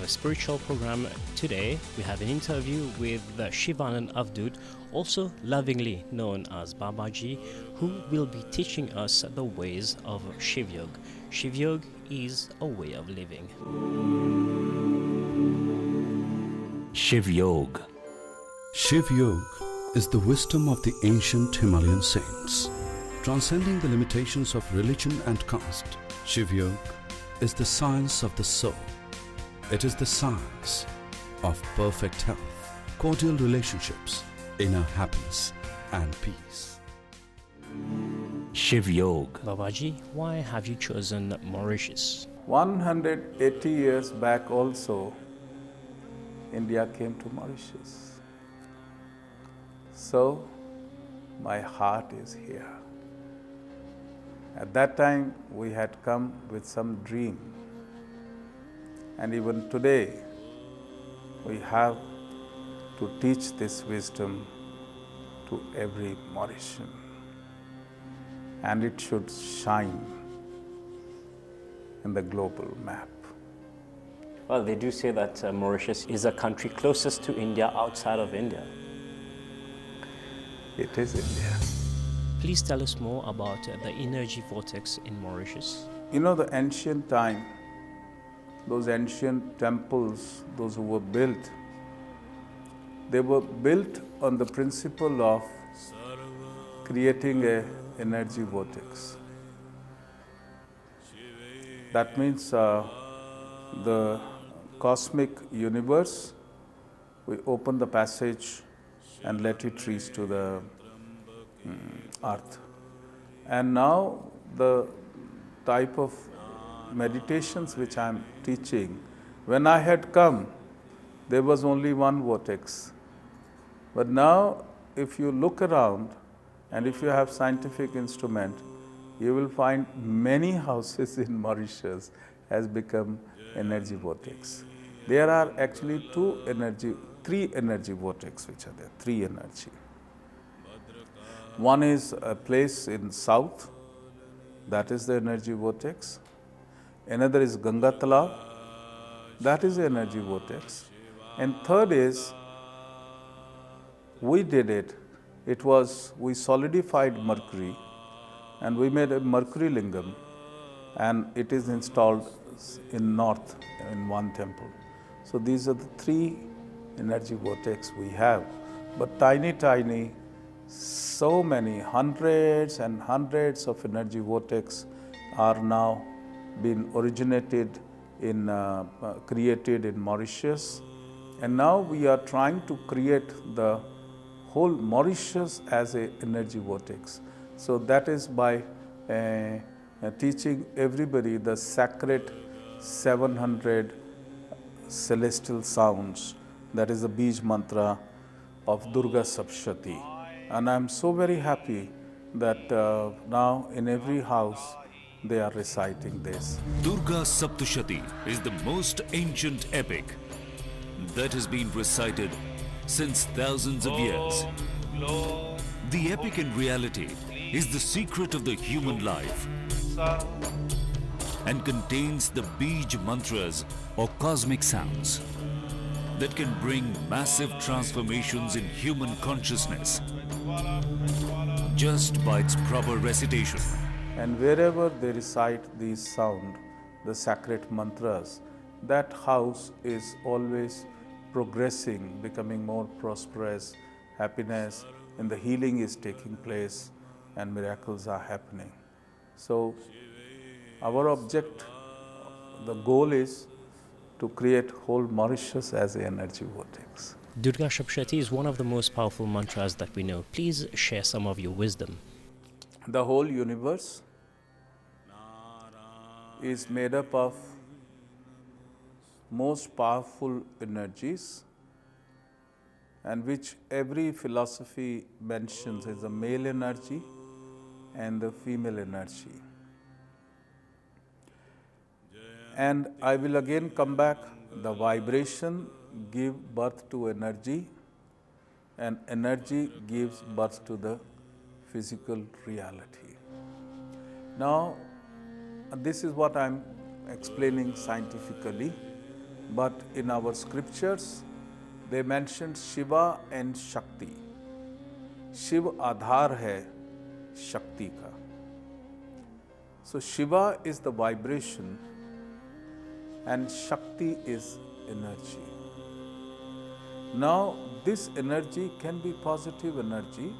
spiritual program today, we have an interview with Shivanand Avdoot, also lovingly known as Babaji, who will be teaching us the ways of Shivyog. Shivyog is a way of living. Shivyog. Shivyog is the wisdom of the ancient Himalayan saints. Transcending the limitations of religion and caste, Shivyog is the science of the soul. It is the science of perfect health, cordial relationships, inner happiness and peace. Shivyog. Babaji, why have you chosen Mauritius? 180 years back also, India came to Mauritius. So, my heart is here. At that time, we had come with some dream. And even today, we have to teach this wisdom to every Mauritian. And it should shine in the global map. Well, they do say that Mauritius is a country closest to India outside of India. It is India. Please tell us more about the energy vortex in Mauritius. You know, the ancient time, those ancient temples, those who were built, they were built on the principle of creating an energy vortex. That means the cosmic universe, we open the passage and let it reach to the earth. And now the type of meditations which I am teaching, when I had come, there was only one vortex. But now, if you look around and if you have scientific instrument, you will find many houses in Mauritius has become energy vortex. There are actually three energy vortex which are there, three energy. One is a place in south, that is the energy vortex. Another is Ganga Talab, that is the energy vortex. And third is, we did it, we solidified mercury and we made a mercury lingam and it is installed in north in one temple. So these are the three energy vortex we have, but tiny, so many hundreds and hundreds of energy vortex are now been originated in, created in Mauritius. And now we are trying to create the whole Mauritius as an energy vortex. So that is by teaching everybody the sacred 700 celestial sounds. That is the Bij mantra of Durga Saptashati. And I am so very happy that now in every house they are reciting this. Durga Saptashati is the most ancient epic that has been recited since thousands of years. The epic in reality is the secret of the human life and contains the Bij mantras or cosmic sounds that can bring massive transformations in human consciousness just by its proper recitation. And wherever they recite these sound, the sacred mantras, that house is always progressing, becoming more prosperous, happiness, and the healing is taking place and miracles are happening. So our object, the goal is to create whole Mauritius as an energy vortex. Durga Saptashati is one of the most powerful mantras that we know. Please share some of your wisdom. The whole universe is made up of most powerful energies, and which every philosophy mentions as the male energy and the female energy. And I will again come back, the vibration gives birth to energy and energy gives birth to the physical reality. Now, this is what I am explaining scientifically. but in our scriptures, they mentioned Shiva and Shakti. Shiv Adhar hai Shakti ka. So Shiva is the vibration and Shakti is energy. Now this energy can be positive energy.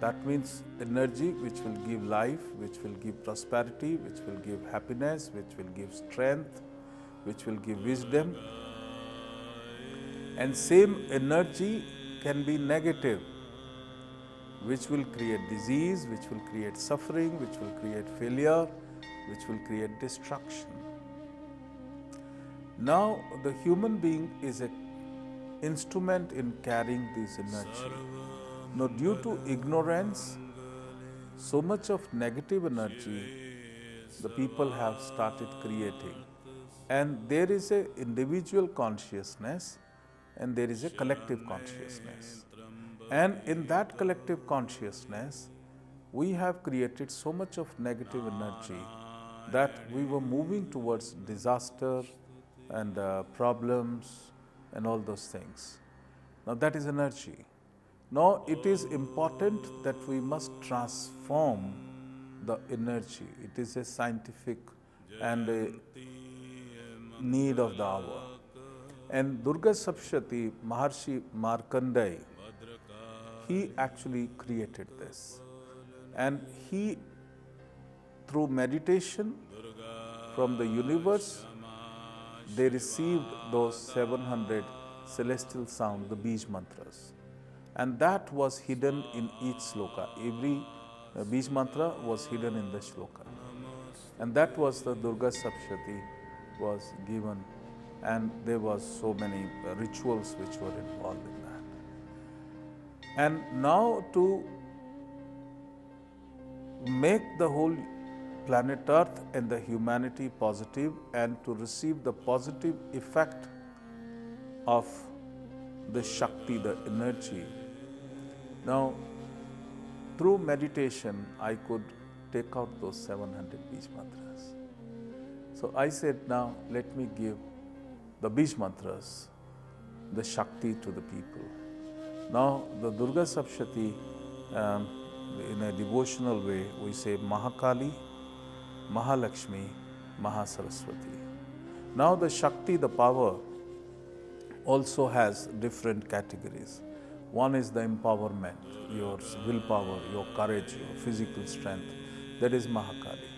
That means energy which will give life, which will give prosperity, which will give happiness, which will give strength, which will give wisdom. And same energy can be negative, which will create disease, which will create suffering, which will create failure, which will create destruction. Now the human being is an instrument in carrying this energy. Now due to ignorance, so much of negative energy the people have started creating. And there is an individual consciousness and there is a collective consciousness. And in that collective consciousness, we have created so much of negative energy that we were moving towards disaster and problems and all those things. Now that is energy. Now it is important that we must transform the energy. It is a scientific and a need of the hour. And Durga Sapshati, Maharshi Markandeya, he actually created this. And he, through meditation from the universe, they received those 700 celestial sounds, the Bij mantras. And that was hidden in each sloka. Every Bij mantra was hidden in the shloka. And that was the Durga Sapshati was given. And there was so many rituals which were involved in that. And now to make the whole planet Earth and the humanity positive and to receive the positive effect of the Shakti, the energy. Now, through meditation, I could take out those 700 Bij mantras. So I said, now let me give the Bij mantras, the Shakti to the people. Now, the Durga Sapshati, in a devotional way, we say Mahakali, Mahalakshmi, Mahasaraswati. Now, the Shakti, the power, also has different categories. One is the empowerment, your willpower, your courage, your physical strength. That is Mahakali.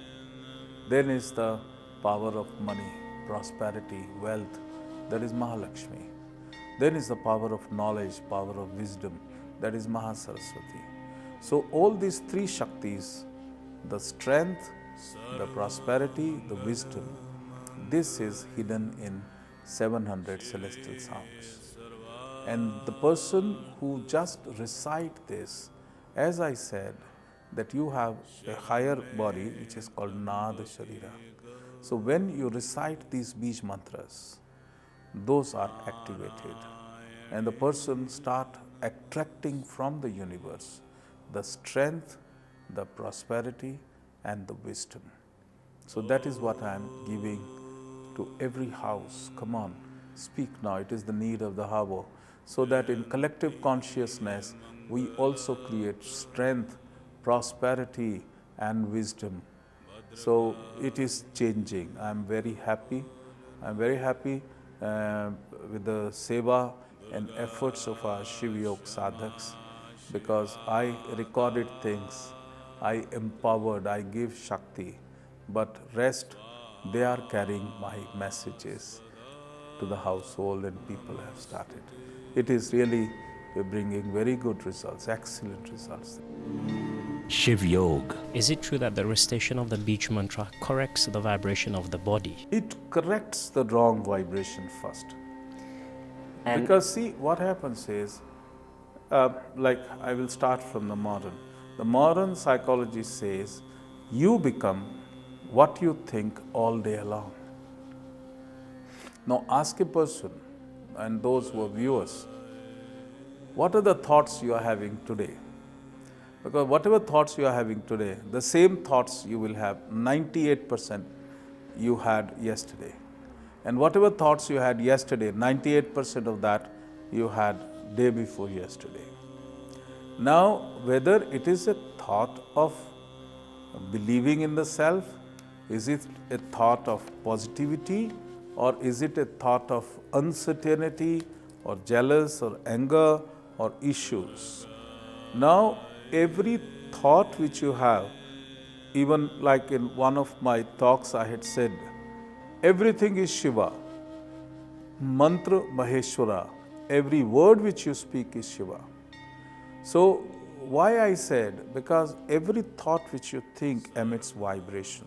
Then is the power of money, prosperity, wealth. That is Mahalakshmi. Then is the power of knowledge, power of wisdom. That is Mahasaraswati. So all these three Shaktis, the strength, the prosperity, the wisdom, this is hidden in 700 celestial sounds. And the person who just recite this, as I said, that you have a higher body which is called Nada Sharira. So when you recite these Bij mantras, those are activated and the person start attracting from the universe the strength, the prosperity and the wisdom. So that is what I am giving to every house. Come on, speak now, it is the need of the hour. So that in collective consciousness, we also create strength, prosperity and wisdom. So it is changing. I am very happy. I am very happy with the seva and efforts of our Shivyog sadhaks, because I recorded things, I empowered, I give Shakti, but rest, they are carrying my messages to the household and people have started. It is really bringing very good results, excellent results. Shivyog. Is it true that the recitation of the Bij mantra corrects the vibration of the body? It corrects the wrong vibration first. And because see, what happens is, like I will start from the modern. The modern psychology says, you become what you think all day long. Now ask a person and those who are viewers, what are the thoughts you are having today? Because whatever thoughts you are having today, the same thoughts you will have 98% you had yesterday. And whatever thoughts you had yesterday, 98% of that you had day before yesterday. Now, whether it is a thought of believing in the self, is it a thought of positivity, or is it a thought of uncertainty or jealous or anger or issues? Now, every thought which you have, even like in one of my talks I had said, everything is Shiva, mantra Maheshwara, every word which you speak is Shiva. So, why I said? Because every thought which you think emits vibration.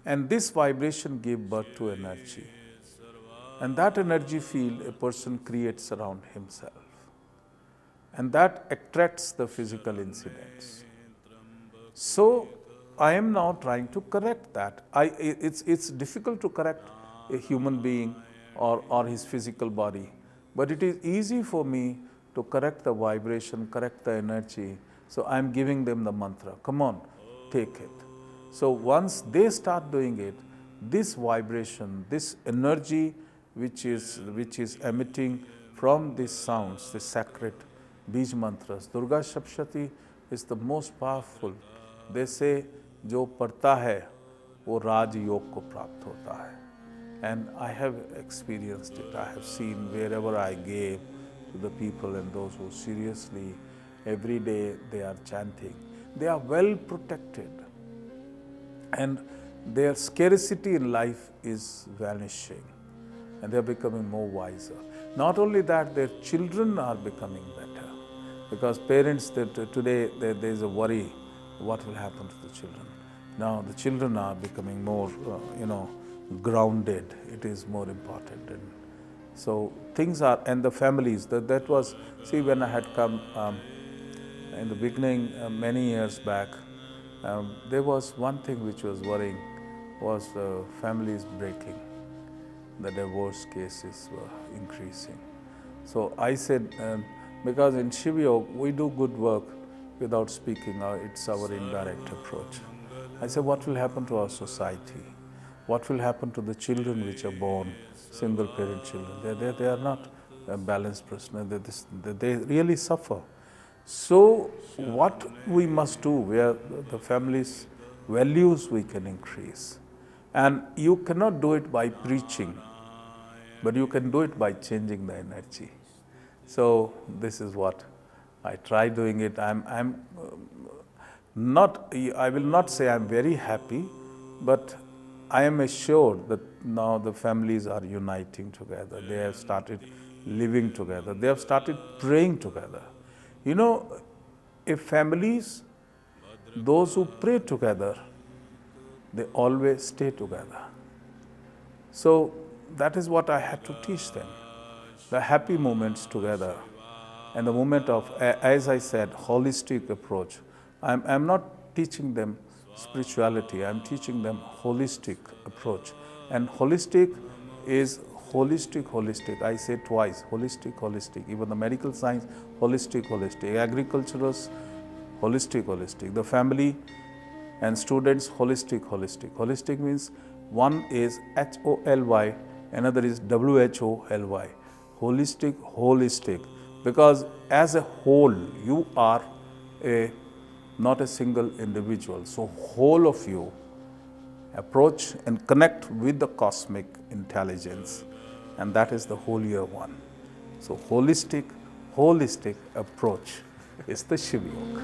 And this vibration gives birth to energy. And that energy field a person creates around himself. And that attracts the physical incidents. So, I am now trying to correct that. It's difficult to correct a human being or his physical body. But it is easy for me to correct the vibration, correct the energy. So, I am giving them the mantra. Come on, take it. So, once they start doing it, this vibration, this energy which is emitting from these sounds, the sacred Bij mantras, Durga Sapshati is the most powerful. They say, जो पढ़ता है वो राज योग को प्राप्त होता है. And I have experienced it. I have seen wherever I gave to the people and those who seriously every day they are chanting. They are well protected. And their scarcity in life is vanishing. And they are becoming more wiser. Not only that, their children are becoming better. Because parents, today there is a worry, what will happen to the children. Now the children are becoming more, grounded. It is more important. And so things are, and the families, that was, see, when I had come in the beginning, many years back, there was one thing which was worrying, was families breaking. The divorce cases were increasing. So I said, because in Shivyog, we do good work without speaking, it's our indirect approach. I said, what will happen to our society? What will happen to the children which are born, single parent children? They are not a balanced person, they really suffer. So what we must do, where the family's values we can increase. And you cannot do it by preaching, but you can do it by changing the energy. So this is what I try doing it. I will not say I'm very happy, but I am assured that now the families are uniting together. They have started living together. They have started praying together. You know, if families, those who pray together, they always stay together. So that is what I had to teach them. The happy moments together and the moment of, as I said, holistic approach. I'm not teaching them spirituality, I'm teaching them holistic approach. And holistic is holistic. I say twice, holistic. Even the medical science, holistic. Agriculturalists, holistic. The family and students, holistic. Holistic means one is HOLY, another is WHOLY. Holistic. Because as a whole, you are not a single individual. So whole of you approach and connect with the cosmic intelligence, and that is the holier one. So holistic approach is the Shivyog.